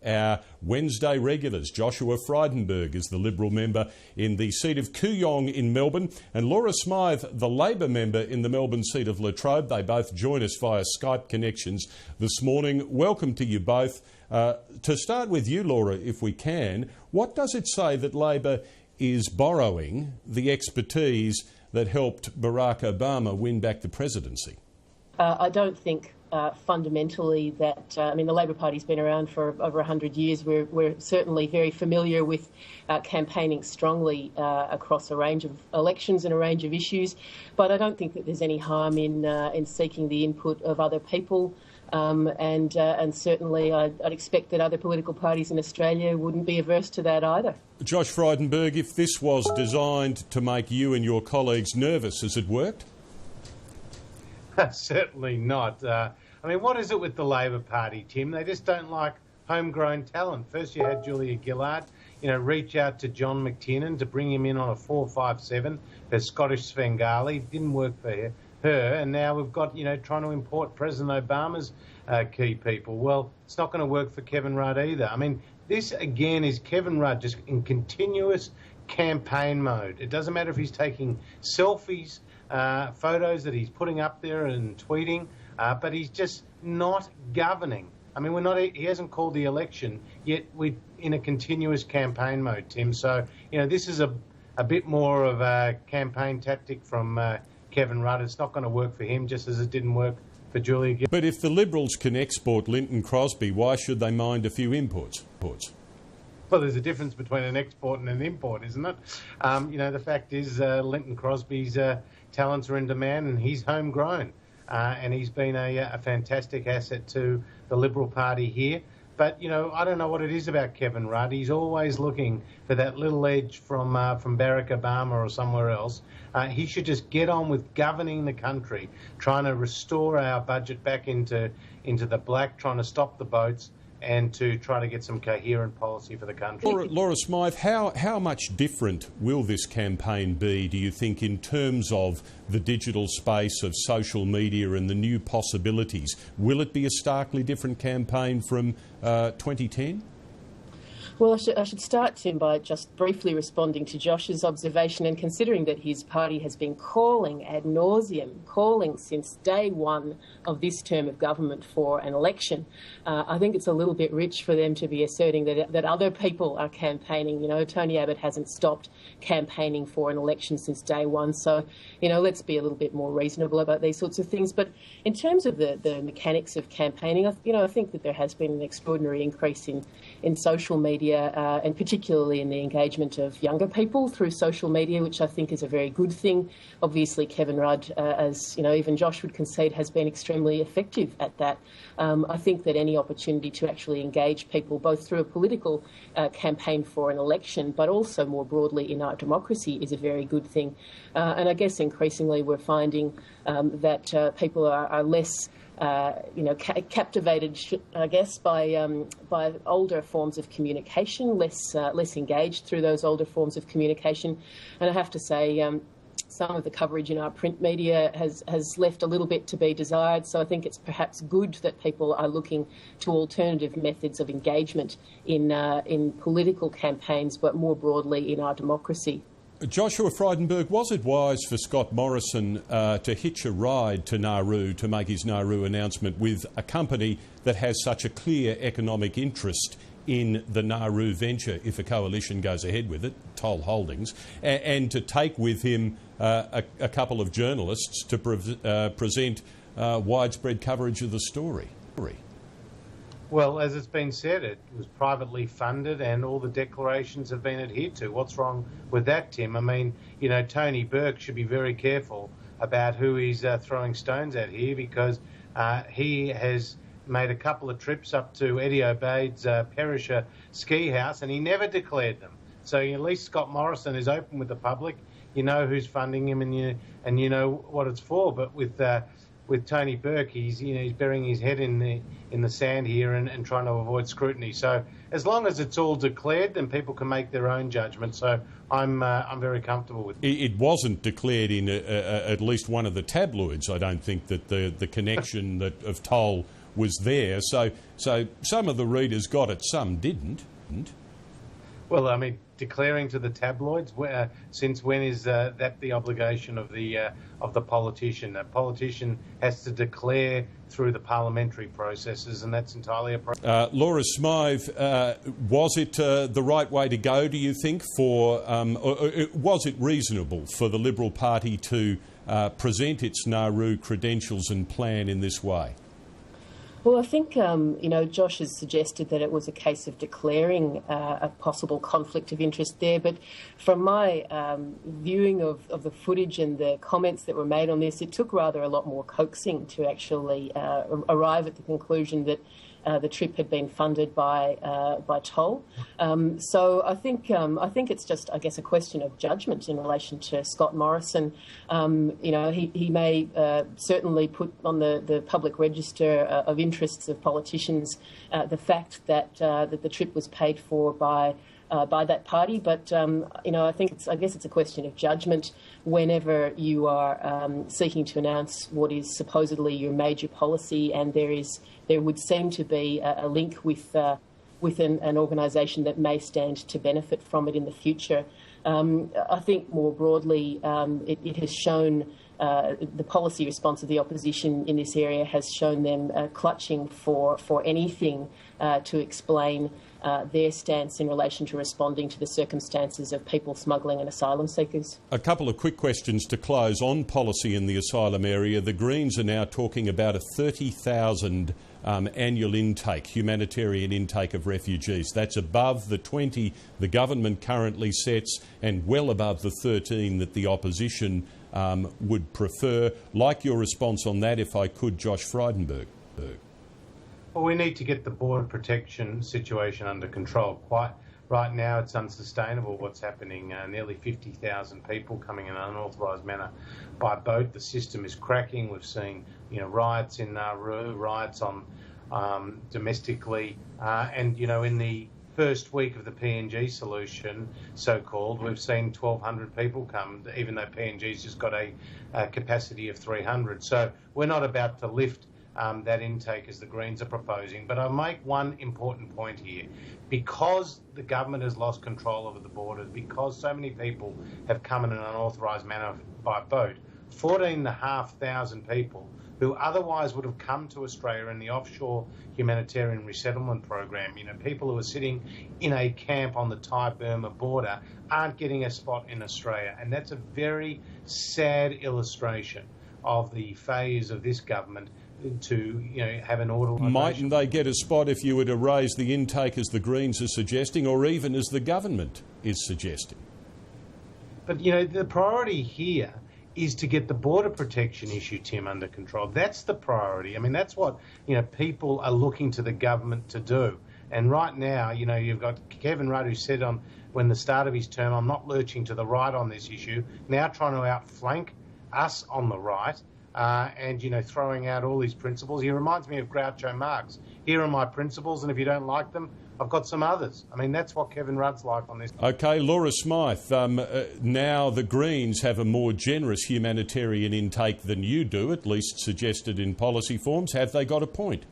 our Wednesday regulars. Joshua Frydenberg is the Liberal member in the seat of Kooyong in Melbourne, and Laura Smythe, the Labor member in the Melbourne seat of Latrobe. They both join us via Skype connections this morning. Welcome to you both. To start with you, Laura, if we can, what does it say that Labor is borrowing the expertise that helped Barack Obama win back the presidency? I don't think fundamentally that, the Labor Party's been around for over 100 years. We're certainly very familiar with campaigning strongly across a range of elections and a range of issues, but I don't think that there's any harm in seeking the input of other people. And certainly I'd expect that other political parties in Australia wouldn't be averse to that either. Josh Frydenberg, if this was designed to make you and your colleagues nervous, has it worked? Certainly not. What is it with the Labor Party, Tim? They just don't like homegrown talent. First you had Julia Gillard, reach out to John McTiernan to bring him in on a 4-5-7 for Scottish Svengali. Didn't work for her. And now we've got, trying to import President Obama's key people. Well, it's not going to work for Kevin Rudd either. This, again, is Kevin Rudd just in continuous campaign mode. It doesn't matter if he's taking selfies, photos that he's putting up there and tweeting, but he's just not governing. He hasn't called the election, yet we're in a continuous campaign mode, Tim. So, this is a bit more of a campaign tactic from Kevin Rudd. It's not going to work for him, just as it didn't work for Julia Gillard. But if the Liberals can export Linton Crosby, why should they mind a few imports? Well, there's a difference between an export and an import, isn't it? The fact is Linton Crosby's talents are in demand and he's homegrown. And he's been a fantastic asset to the Liberal Party here. But, I don't know what it is about Kevin Rudd. He's always looking for that little edge from Barack Obama or somewhere else. He should just get on with governing the country, trying to restore our budget back into the black, trying to stop the boats and to try to get some coherent policy for the country. Laura Smythe, how much different will this campaign be, do you think, in terms of the digital space of social media and the new possibilities? Will it be a starkly different campaign from 2010? Well, I should start, Tim, by just briefly responding to Josh's observation, and considering that his party has been calling ad nauseum, calling since day one of this term of government for an election. I think it's a little bit rich for them to be asserting that other people are campaigning. Tony Abbott hasn't stopped campaigning for an election since day one. So, let's be a little bit more reasonable about these sorts of things. But in terms of the mechanics of campaigning, I think that there has been an extraordinary increase in social media, and particularly in the engagement of younger people through social media, which I think is a very good thing. Obviously, Kevin Rudd, as even Josh would concede, has been extremely effective at that. I think that any opportunity to actually engage people, both through a political campaign for an election, but also more broadly in our democracy, is a very good thing. And I guess increasingly we're finding that people are less captivated, I guess, by older forms of communication, less engaged through those older forms of communication. And I have to say, some of the coverage in our print media has left a little bit to be desired. So I think it's perhaps good that people are looking to alternative methods of engagement in political campaigns, but more broadly in our democracy. Joshua Frydenberg, was it wise for Scott Morrison to hitch a ride to Nauru to make his Nauru announcement with a company that has such a clear economic interest in the Nauru venture, if a coalition goes ahead with it, Toll Holdings, and to take with him a couple of journalists to present widespread coverage of the story? Well, as it's been said, it was privately funded and all the declarations have been adhered to. What's wrong with that, Tim? Tony Burke should be very careful about who he's throwing stones at here, because he has made a couple of trips up to Eddie Obeid's Perisher ski house and he never declared them. So at least Scott Morrison is open with the public. You know who's funding him and you know what it's for. But with Tony Burke, he's burying his head in the sand here and trying to avoid scrutiny. So as long as it's all declared, then people can make their own judgment. So I'm very comfortable with it. It wasn't declared in at least one of the tabloids. I don't think that the connection of Toll was there. So some of the readers got it, some didn't. Well, I mean, declaring to the tabloids, since when is that the obligation of the politician? A politician has to declare through the parliamentary processes, and that's entirely appropriate. Laura Smythe, was it the right way to go, do you think, or was it reasonable for the Liberal Party to present its Nauru credentials and plan in this way? Well, I think, Josh has suggested that it was a case of declaring a possible conflict of interest there. But from my viewing of the footage and the comments that were made on this, it took rather a lot more coaxing to actually arrive at the conclusion that the trip had been funded by toll. So I think it's just, I guess, a question of judgment in relation to Scott Morrison. He may certainly put on the public register of interests of politicians the fact that the trip was paid for by that party, but I guess it's a question of judgment whenever you are seeking to announce what is supposedly your major policy, and there would seem to be a link with an organisation that may stand to benefit from it in the future. I think more broadly, it has shown the policy response of the opposition in this area has shown them clutching for anything to explain their stance in relation to responding to the circumstances of people smuggling and asylum seekers. A couple of quick questions to close on policy in the asylum area. The Greens are now talking about a 30,000 annual intake, humanitarian intake of refugees. That's above the 20 the government currently sets and well above the 13 that the opposition would prefer. Like your response on that, if I could, Josh Frydenberg. Well, we need to get the border protection situation under control. Right now, it's unsustainable what's happening. Nearly 50,000 people coming in an unauthorised manner by boat. The system is cracking. We've seen, riots in Nauru, riots on domestically, and in the first week of the PNG solution, so-called, we've seen 1,200 people come, even though PNG's just got a capacity of 300. So we're not about to lift that intake as the Greens are proposing. But I'll make one important point here. Because the government has lost control over the borders, because so many people have come in an unauthorised manner by boat, 14,500 people who otherwise would have come to Australia in the offshore humanitarian resettlement program, people who are sitting in a camp on the Thai-Burma border, aren't getting a spot in Australia. And that's a very sad illustration of the failures of this government to have an order. Mightn't they get a spot if you were to raise the intake as the Greens are suggesting, or even as the government is suggesting? But the priority here is to get the border protection issue, Tim, under control. That's the priority. I mean, that's what people are looking to the government to do. And right now, you've got Kevin Rudd, who said when the start of his term, I'm not lurching to the right on this issue, now trying to outflank us on the right. And throwing out all these principles. He reminds me of Groucho Marx. Here are my principles, and if you don't like them, I've got some others. I mean, that's what Kevin Rudd's like on this. OK, Laura Smythe, now the Greens have a more generous humanitarian intake than you do, at least suggested in policy forms. Have they got a point?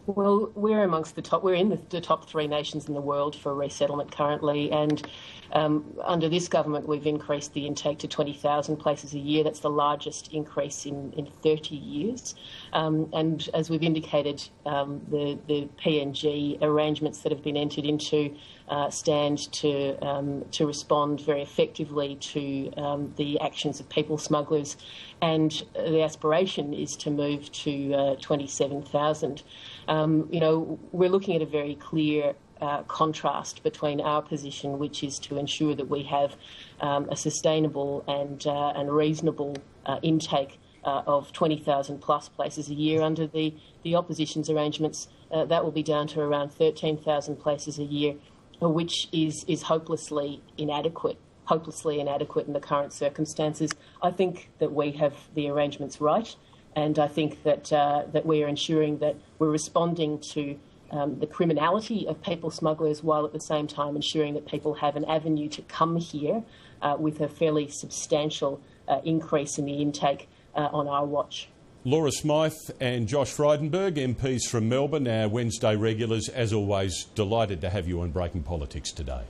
Well, we're amongst the top. We're in the top 3 nations in the world for resettlement currently, and under this government, we've increased the intake to 20,000 places a year. That's the largest increase in 30 years. And as we've indicated, the PNG arrangements that have been entered into stand to respond very effectively to the actions of people smugglers, and the aspiration is to move to 27,000. We're looking at a very clear contrast between our position, which is to ensure that we have a sustainable and reasonable intake of 20,000 plus places a year. Under the opposition's arrangements, that will be down to around 13,000 places a year, which is hopelessly inadequate in the current circumstances. I think that we have the arrangements right, and I think that we are ensuring that we're responding to the criminality of people smugglers, while at the same time ensuring that people have an avenue to come here with a fairly substantial increase in the intake on our watch. Laura Smythe and Josh Frydenberg, MPs from Melbourne, our Wednesday regulars. As always, delighted to have you on Breaking Politics today.